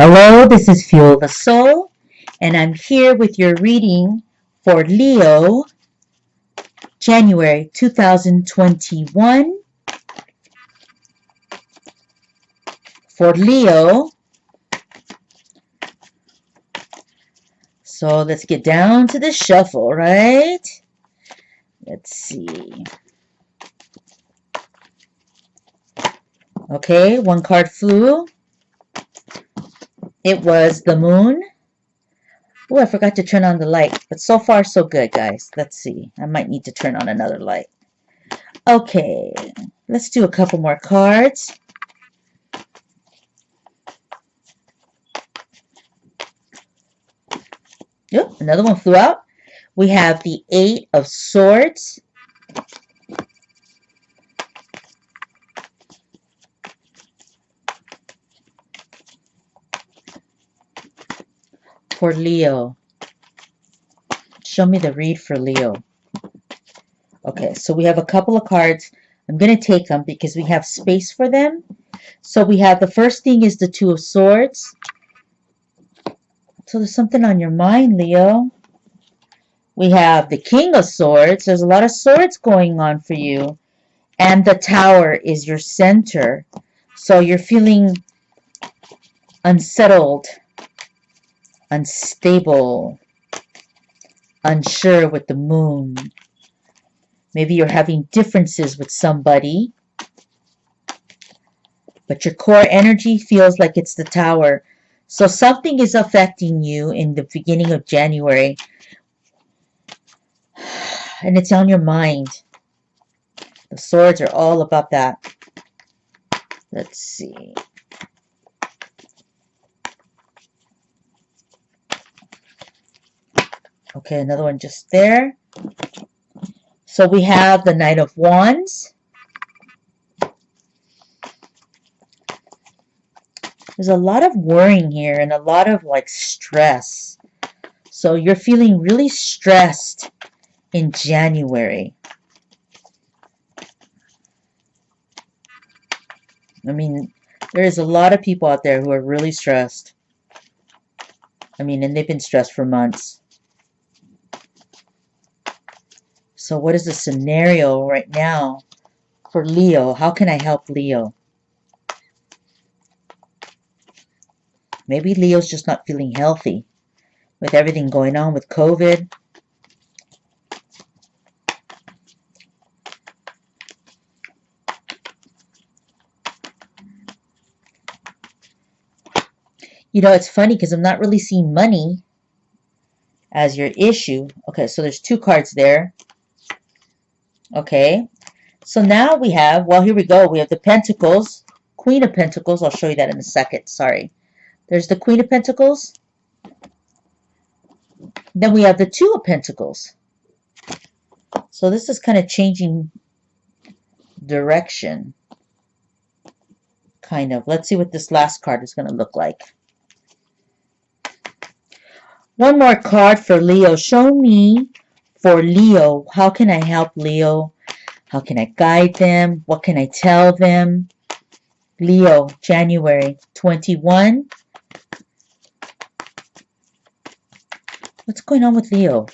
Hello, this is Fuel the Soul, and I'm here with your reading for Leo, January 2021. For Leo, so let's get down to the shuffle, right? Let's see. Okay, one card flew. It was the moon. Oh, I forgot to turn on the light, but so far so good, guys. Let's see. I might need to turn on another light. Okay, let's do a couple more cards. Yep, another one flew out. We have the Eight of Swords. For Leo. Show me the read for Leo. Okay, so we have a couple of cards. I'm going to take them because we have space for them. So we have the first thing is the Two of Swords. So there's something on your mind, Leo. We have the King of Swords. There's a lot of swords going on for you. And the Tower is your center. So you're feeling unsettled, unstable, unsure with the moon. Maybe you're having differences with somebody, but your core energy feels like it's the Tower. So something is affecting you in the beginning of January, and it's on your mind. The swords are all about that. Let's see. Okay, another one just there. So we have the Knight of Wands. There's a lot of worrying here and a lot of like stress. So you're feeling really stressed in January. I mean, there's a lot of people out there who are really stressed. I mean, and they've been stressed for months. So what is the scenario right now for Leo? How can I help Leo? Maybe Leo's just not feeling healthy with everything going on with COVID. You know, it's funny because I'm not really seeing money as your issue. Okay, so there's two cards there. Okay, so now we have, well, here we go. We have the Pentacles, Queen of Pentacles. I'll show you that in a second. Sorry. There's the Queen of Pentacles. Then we have the Two of Pentacles. So this is kind of changing direction. Kind of. Let's see what this last card is going to look like. One more card for Leo. Show me for Leo. How can I help Leo? How can I guide them? What can I tell them? Leo, January 21. What's going on with Leo?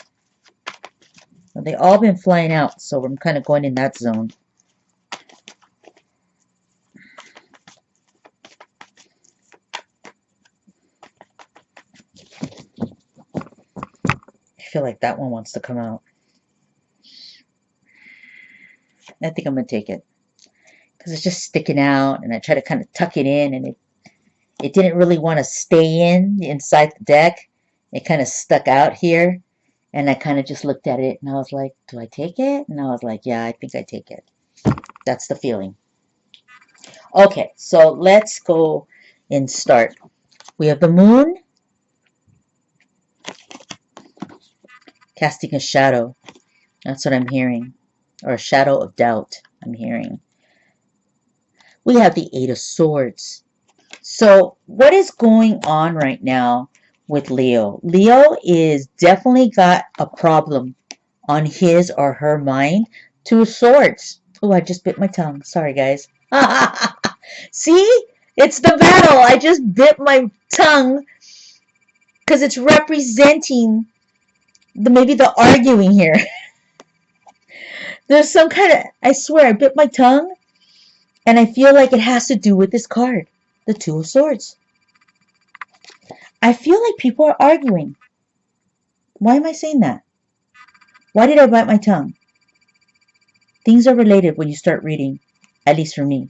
Well, they all been flying out, so I'm kind of going in that zone. I feel like that one wants to come out. I think I'm going to take it because it's just sticking out, and I try to kind of tuck it in, and it didn't really want to stay inside the deck. It kind of stuck out here, and I kind of just looked at it, and I was like, do I take it? And I was like, yeah, I think I take it. That's the feeling. Okay, so let's go and start. We have the moon casting a shadow. That's what I'm hearing. Or a shadow of doubt, I'm hearing. We have the Eight of Swords. So what is going on right now with Leo? Leo is definitely got a problem on his or her mind. Two of Swords. Oh, I just bit my tongue. Sorry, guys. See? It's the battle. I just bit my tongue because it's representing maybe the arguing here. There's some kind of, I swear, I bit my tongue and I feel like it has to do with this card, the Two of Swords. I feel like people are arguing. Why am I saying that? Why did I bite my tongue? Things are related when you start reading, at least for me.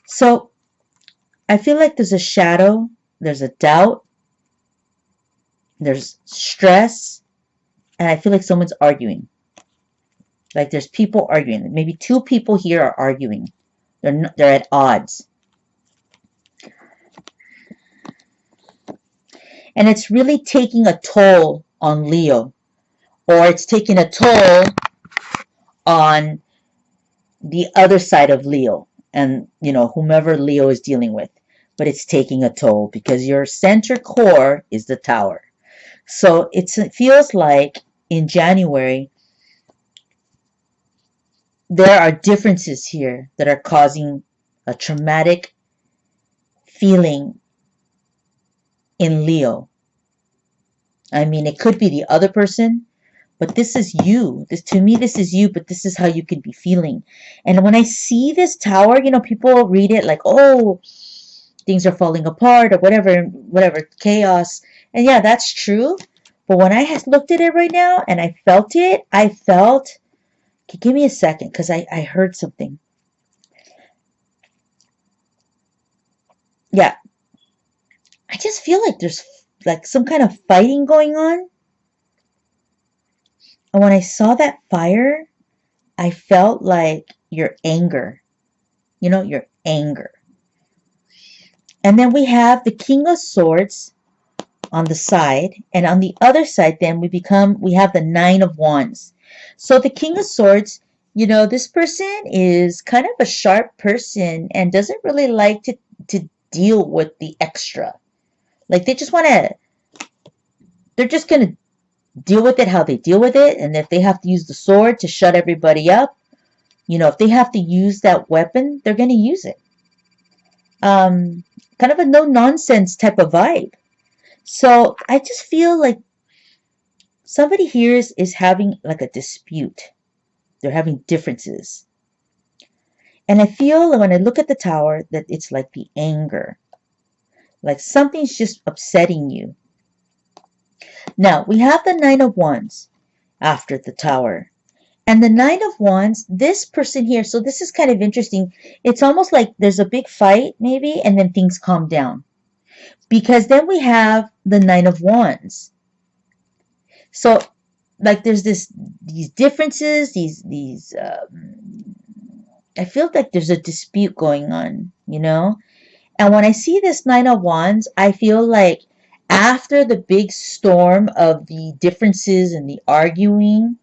So I feel like there's a shadow, there's a doubt, there's stress, and I feel like someone's arguing. Like there's people arguing. Maybe two people here are arguing. They're at odds. And it's really taking a toll on Leo. Or it's taking a toll on the other side of Leo. And, whomever Leo is dealing with. But it's taking a toll because your center core is the Tower. So it feels like in January, there are differences here that are causing a traumatic feeling in Leo. I mean, it could be the other person, but this is you. To me, this is you, but this is how you could be feeling. And when I see this Tower, people read it like, oh, things are falling apart or whatever, chaos. And yeah, that's true. But when I looked at it right now and I felt it, okay, give me a second because I heard something. Yeah. I just feel like there's like some kind of fighting going on. And when I saw that fire, I felt like your anger. Your anger. And then we have the King of Swords on the side. And on the other side, then we have the Nine of Wands. So the King of Swords, this person is kind of a sharp person and doesn't really like to deal with the extra. Like they're just going to deal with it how they deal with it. And if they have to use the sword to shut everybody up, if they have to use that weapon, they're going to use it. Kind of a no-nonsense type of vibe. So I just feel like somebody here is having like a dispute. They're having differences. And I feel when I look at the Tower that it's like the anger. Like something's just upsetting you. Now, we have the Nine of Wands after the Tower. And the Nine of Wands, this person here, so this is kind of interesting. It's almost like there's a big fight maybe, and then things calm down. Because then we have the Nine of Wands. So, like there's these differences, I feel like there's a dispute going on, And when I see this Nine of Wands, I feel like after the big storm of the differences and the arguing,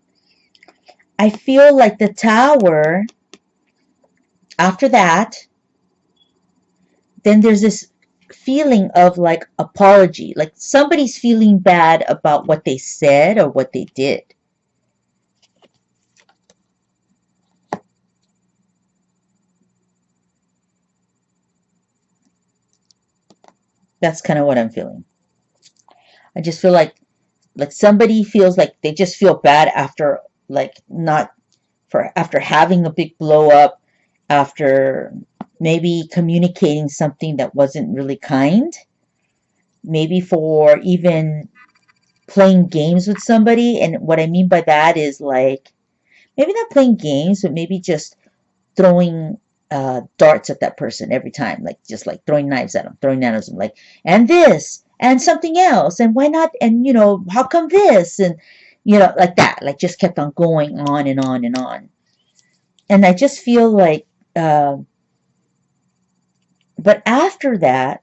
I feel like the Tower, after that, then there's this feeling of like apology. Like somebody's feeling bad about what they said or what they did. That's kind of what I'm feeling. I just feel like somebody feels like they just feel bad after after having a big blow up, after maybe communicating something that wasn't really kind, maybe for even playing games with somebody. And what I mean by that is like maybe not playing games, but maybe just throwing darts at that person every time, like just like throwing knives at them, throwing arrows at them, like, and this and something else, and why not, and how come this, and like that, like just kept on going on and on and on. And I just feel like, but after that,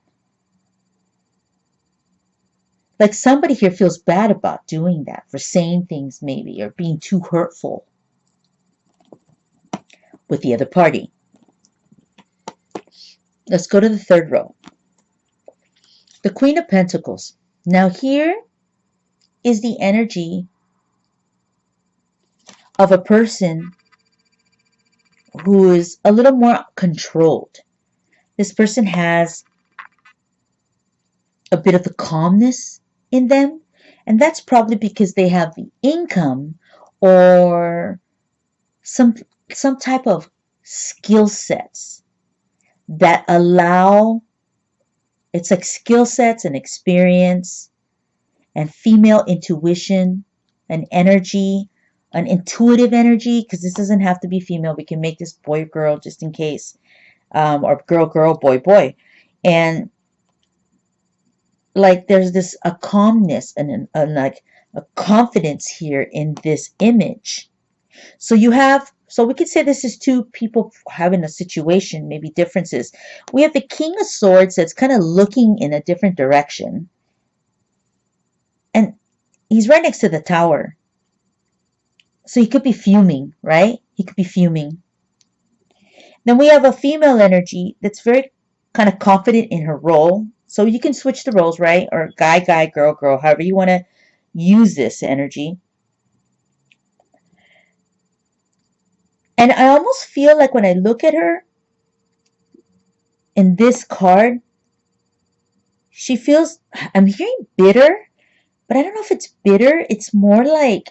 like somebody here feels bad about doing that, for saying things maybe, or being too hurtful with the other party. Let's go to the third row. The Queen of Pentacles. Now here is the energy of a person who is a little more controlled. this person has a bit of the calmness in them, and that's probably because they have the income or some some type of skill sets that allow, it's like skill sets and experience and female intuition and energy, an intuitive energy, because this doesn't have to be female. We can make this boy or girl just in case, or girl girl, boy boy, and like there's this a calmness and like a confidence here in this image. So you have, so we could say this is two people having a situation, maybe differences. We have the King of Swords that's kind of looking in a different direction, and he's right next to the Tower. So he could be fuming, right? He could be fuming. Then we have a female energy that's very kind of confident in her role. So you can switch the roles, right? Or guy, guy, girl, girl, however you want to use this energy. And I almost feel like when I look at her in this card, she feels, I'm hearing bitter, but I don't know if it's bitter. It's more like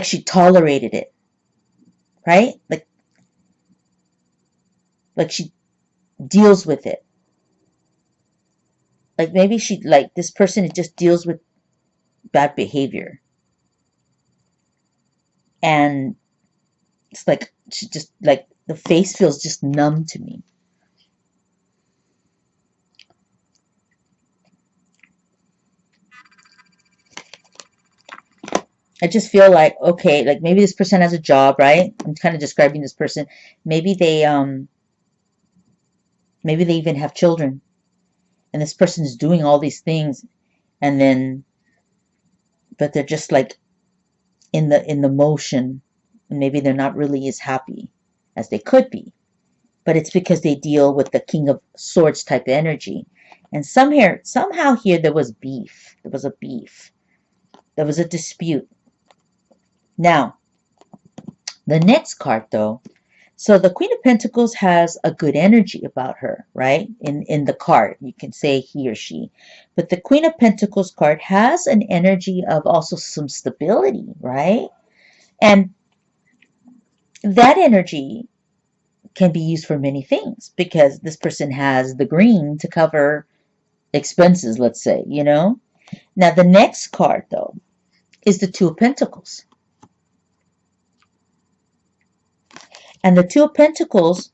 she tolerated it, right? Like she deals with it. Like maybe she, like this person just deals with bad behavior. And it's like she just, like the face feels just numb to me. I just feel like, okay, like maybe this person has a job, right? I'm kind of describing this person. Maybe maybe they even have children, and this person is doing all these things, and then, but they're just like in the motion, and maybe they're not really as happy as they could be. But it's because they deal with the King of Swords type energy. And somehow here there was beef. There was a beef. There was a dispute. Now, the next card though, so the Queen of Pentacles has a good energy about her, right? In the card, you can say he or she. But the Queen of Pentacles card has an energy of also some stability, right? And that energy can be used for many things because this person has the green to cover expenses, let's say, you know? Now, the next card, though, is the Two of Pentacles. And the Two of Pentacles,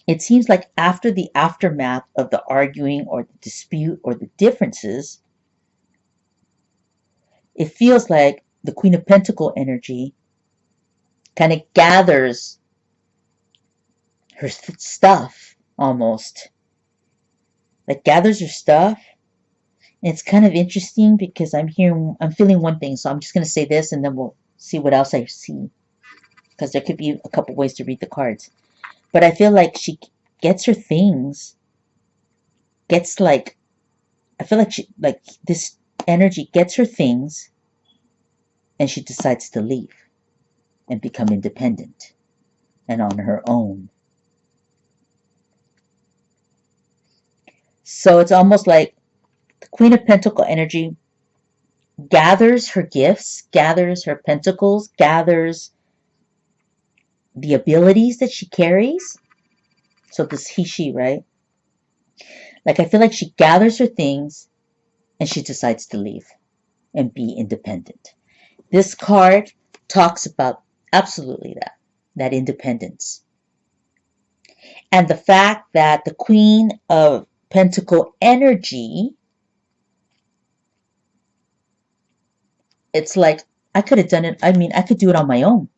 it seems like after the aftermath of the arguing or the dispute or the differences, it feels like the Queen of Pentacle energy kind of gathers her stuff almost. Like gathers her stuff. And it's kind of interesting because I'm feeling one thing. So I'm just going to say this and then we'll see what else I see. Because there could be a couple ways to read the cards. But I feel like she gets her things. Gets like, I feel like this energy gets her things and she decides to leave and become independent and on her own. So it's almost like the Queen of Pentacle energy gathers her gifts, gathers her pentacles, gathers the abilities that she carries. So this he, she, right? Like I feel like she gathers her things and she decides to leave and be independent. This card talks about absolutely that independence. And the fact that the Queen of Pentacle energy, it's like I could have done it. I mean, I could do it on my own.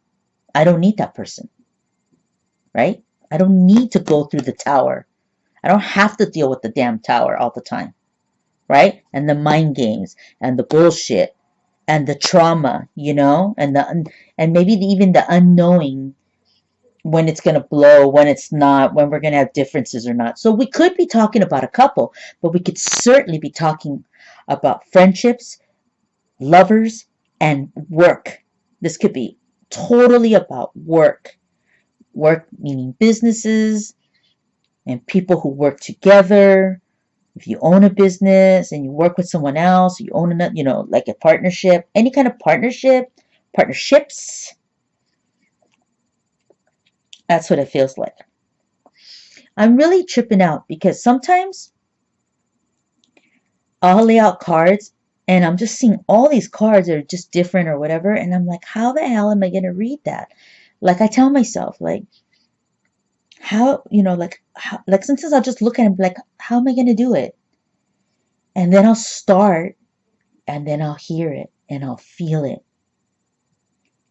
I don't need that person, right? I don't need to go through the Tower. I don't have to deal with the damn Tower all the time, right? And the mind games and the bullshit and the trauma, you know, and maybe even the unknowing when it's going to blow, when it's not, when we're going to have differences or not. So we could be talking about a couple, but we could certainly be talking about friendships, lovers, and work. This could be totally about work. Work meaning businesses, and people who work together. If you own a business and you work with someone else, you own another, like a partnership, any kind of partnerships, that's what it feels like. I'm really tripping out because sometimes I'll lay out cards and I'm just seeing all these cards that are just different or whatever. And I'm like, how the hell am I going to read that? Like I tell myself, like, like sometimes I'll just look at it like, how am I going to do it? And then I'll start and then I'll hear it and I'll feel it.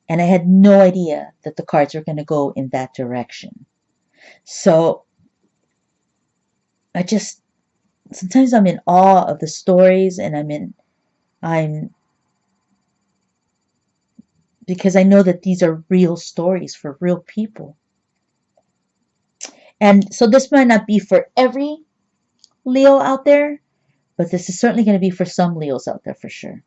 And I had no idea that the cards were going to go in that direction. So sometimes I'm in awe of the stories and because I know that these are real stories for real people. And so this might not be for every Leo out there, but this is certainly going to be for some Leos out there for sure.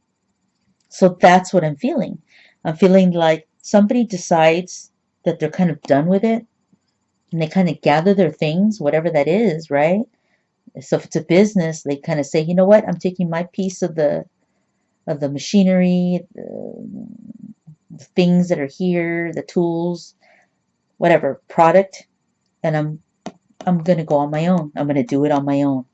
So that's what I'm feeling. I'm feeling like somebody decides that they're kind of done with it and they kind of gather their things, whatever that is, right? So if it's a business, they kind of say, you know what, I'm taking my piece of the machinery, the things that are here, the tools, whatever product, and I'm gonna go on my own. I'm gonna do it on my own.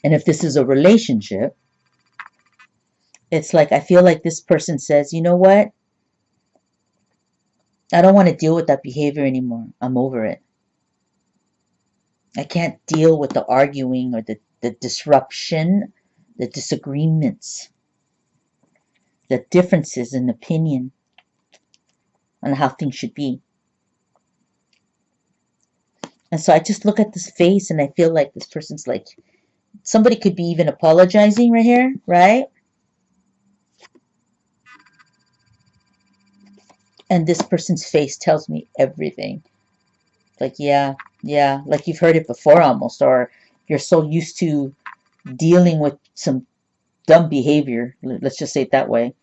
And if this is a relationship, it's like I feel like this person says, you know what? I don't want to deal with that behavior anymore. I'm over it. I can't deal with the arguing or the disruption, the disagreements, the differences in opinion on how things should be. And so I just look at this face and I feel like this person's like, somebody could be even apologizing right here, right? And this person's face tells me everything. Like, yeah, like you've heard it before almost, or you're so used to dealing with some dumb behavior. Let's just say it that way.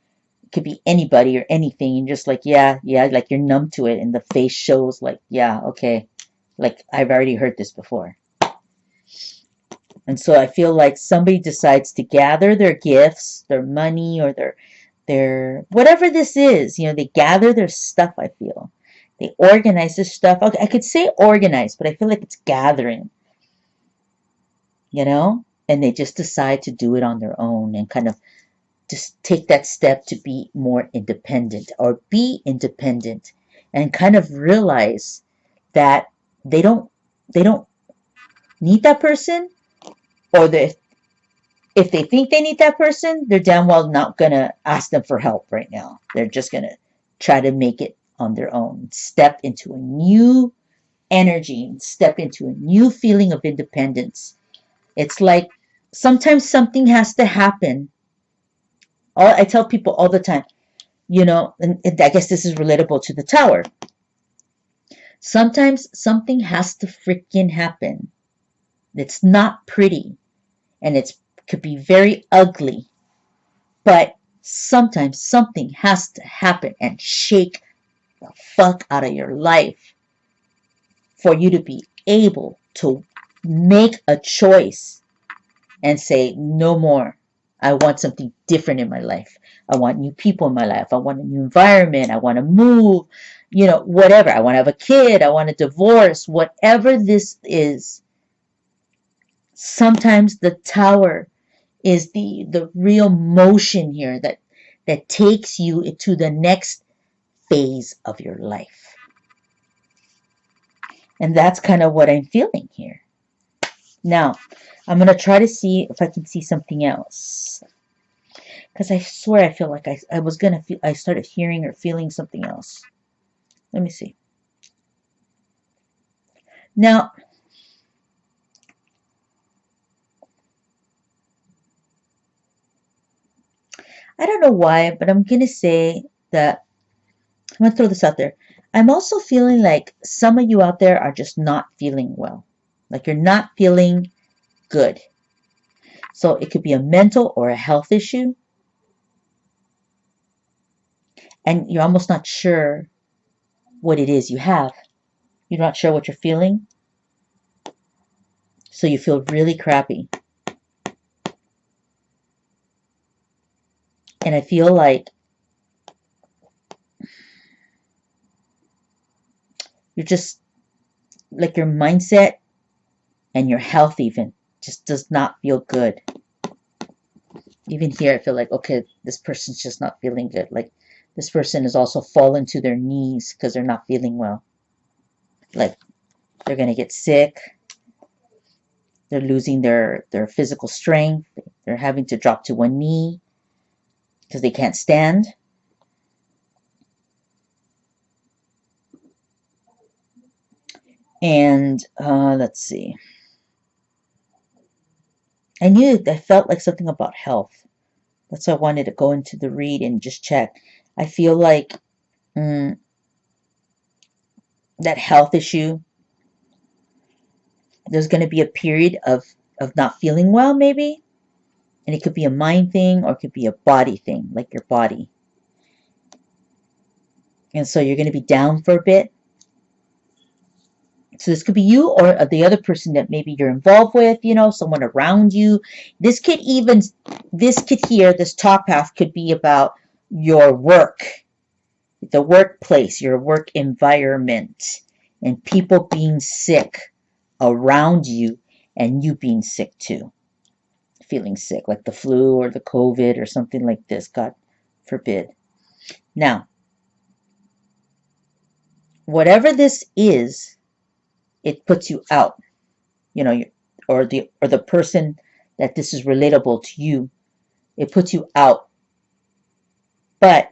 It could be anybody or anything. And just like, yeah, like you're numb to it. And the face shows like, yeah, okay. Like I've already heard this before. And so I feel like somebody decides to gather their gifts, their money, or their whatever this is, they gather their stuff, I feel. They organize this stuff. Okay, I could say organize, but I feel like it's gathering, and they just decide to do it on their own and kind of just take that step to be more independent or be independent and kind of realize that they don't need that person, or if they think they need that person, they're damn well not going to ask them for help right now. They're just going to try to make it on their own, step into a new energy, step into a new feeling of independence. It's like sometimes something has to happen. I tell people all the time, and I guess this is relatable to the tower. Sometimes something has to freaking happen. It's not pretty and it could be very ugly, but sometimes something has to happen and shake the fuck out of your life for you to be able to make a choice and say, no more. I want something different in my life. I want new people in my life. I want a new environment. I want to move, whatever. I want to have a kid. I want a divorce. Whatever this is, sometimes the tower is the real motion here that takes you into the next phase of your life. And that's kind of what I'm feeling here. Now, I'm going to try to see if I can see something else. Because I swear I feel like I was going to feel, I started hearing or feeling something else. Let me see. Now, I don't know why, but I'm going to say that, I'm going to throw this out there. I'm also feeling like some of you out there are just not feeling well. Like you're not feeling good. So it could be a mental or a health issue. and you're almost not sure what it is you have. You're not sure what you're feeling, so you feel really crappy. And I feel like you're just like your mindset and your health even just does not feel good. Even here, I feel like, okay, this person's just not feeling good. Like this person has also fallen to their knees because they're not feeling well. Like they're going to get sick. They're losing their physical strength. They're having to drop to one knee because they can't stand. And let's see. I felt like something about health. That's why I wanted to go into the read and just check. I feel like that health issue, there's going to be a period of not feeling well, maybe. And it could be a mind thing or it could be a body thing, like your body. And so you're going to be down for a bit. So this could be you or the other person that maybe you're involved with, someone around you. This could here, this top half could be about your work, the workplace, your work environment, and people being sick around you and you being sick too. Feeling sick, like the flu or the COVID or something like this, God forbid. Now, whatever this is, it puts you out, or the person that this is relatable to you, it puts you out. But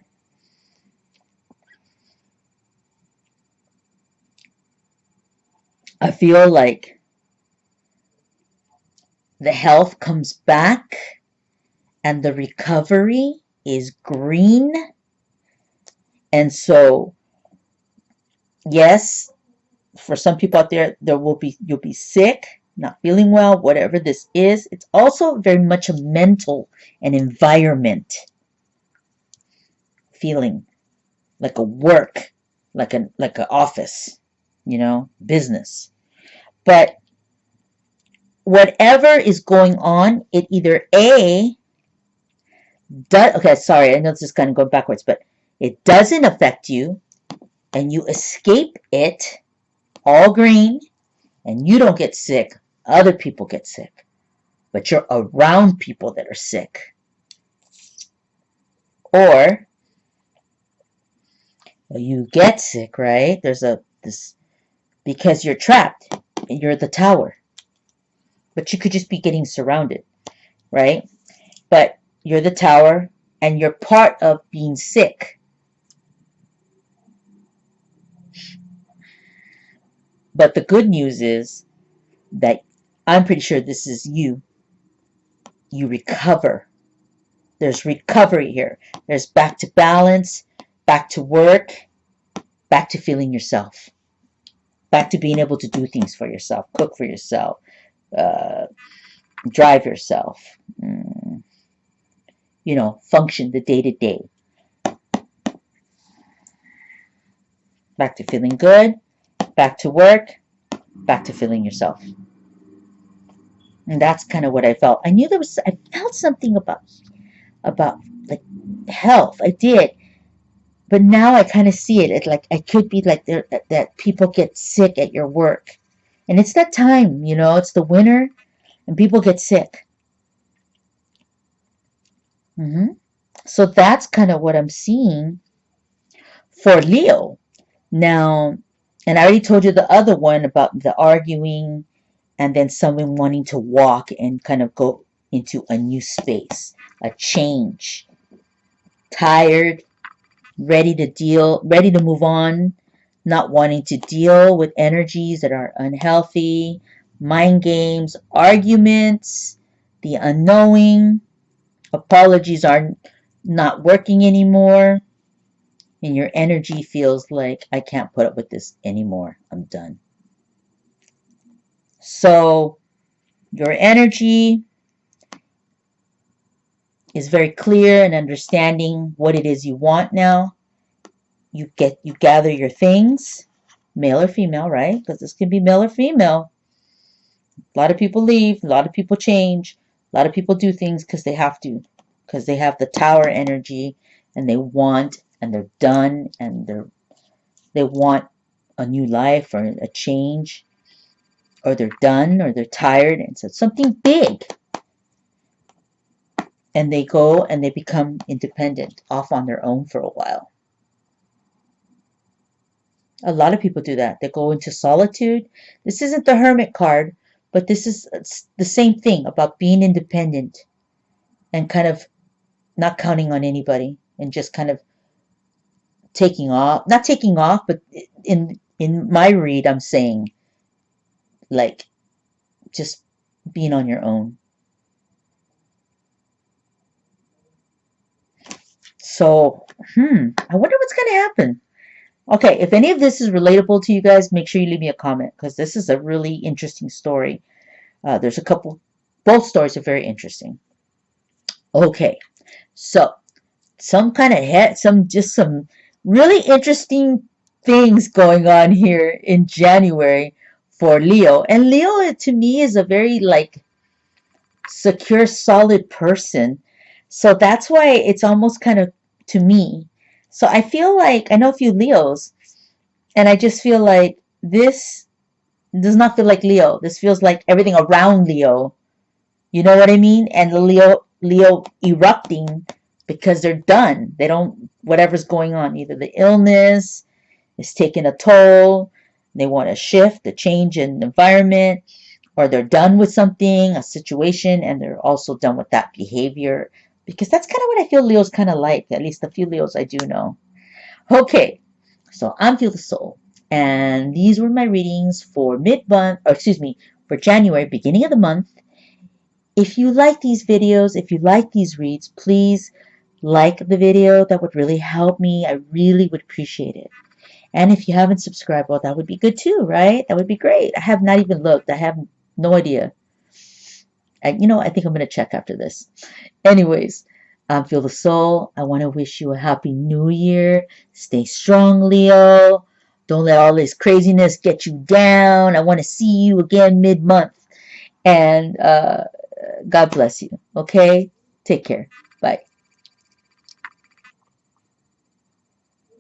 I feel like the health comes back and the recovery is green. And so, yes, for some people out there, you'll be sick, not feeling well, whatever this is. It's also very much a mental and environment feeling, like a work, like an office, business. But whatever is going on, it either okay, sorry, I know this is kind of going backwards, but it doesn't affect you and you escape it, all green, and you don't get sick. Other people get sick, but you're around people that are sick. Or you get sick, right? There's because you're trapped and you're the tower. But you could just be getting surrounded, right? But you're the tower and you're part of being sick. But the good news is that I'm pretty sure this is you. You recover. There's recovery here. There's back to balance, back to work, back to feeling yourself, back to being able to do things for yourself, cook for yourself, drive yourself, function the day to day. Back to feeling good, back to work, back to feeling yourself. And that's kind of what I felt. I felt something about like health. I did. But now I kind of see it. It's like it could be like that people get sick at your work. And it's that time, it's the winter and people get sick. So that's kind of what I'm seeing for Leo. Now, and I already told you the other one about the arguing and then someone wanting to walk and kind of go into a new space, a change. Tired, ready to move on, not wanting to deal with energies that are unhealthy, mind games, arguments, the unknowing, apologies are not working anymore, and your energy feels like, I can't put up with this anymore. I'm done. So your energy is very clear and understanding what it is you want now. you gather your things, male or female, right? Because this can be male or female. A lot of people leave, a lot of people change, a lot of people do things because they have to, because they have the tower energy and they want, and they're done, and they want a new life or a change, or they're done, or they're tired, and so something big. And they go and they become independent, off on their own for a while. A lot of people do that. They go into solitude. This isn't the Hermit card, but this is the same thing about being independent and kind of not counting on anybody and just kind of taking off. Not taking off, but in my read, I'm saying like just being on your own. So, I wonder what's going to happen. Okay, if any of this is relatable to you guys, make sure you leave me a comment because this is a really interesting story. There's a couple, both stories are very interesting. Okay, so some kind of some really interesting things going on here in January for Leo. And Leo to me is a very like secure, solid person. So that's why it's almost kind of to me. So I feel like I know a few Leos, and I just feel like this does not feel like Leo. This feels like everything around Leo. You know what I mean? And the Leo erupting because they're done. They don't whatever's going on. Either the illness is taking a toll, they want a shift, a change in environment, or they're done with something, a situation, and they're also done with that behavior. Because that's kind of what I feel Leo's kind of like. At least the few Leos I do know. Okay, so I'm Feel the Soul. And these were my readings for mid-month, or excuse me, for January, beginning of the month. If you like these videos, if you like these reads, please like the video. That would really help me. I really would appreciate it. And if you haven't subscribed, well, that would be good too, right? That would be great. I have not even looked. I have no idea. And I think I'm going to check after this. Anyways, Feel the Soul. I want to wish you a happy new year. Stay strong, Leo. Don't let all this craziness get you down. I want to see you again mid-month. And God bless you. Okay? Take care. Bye.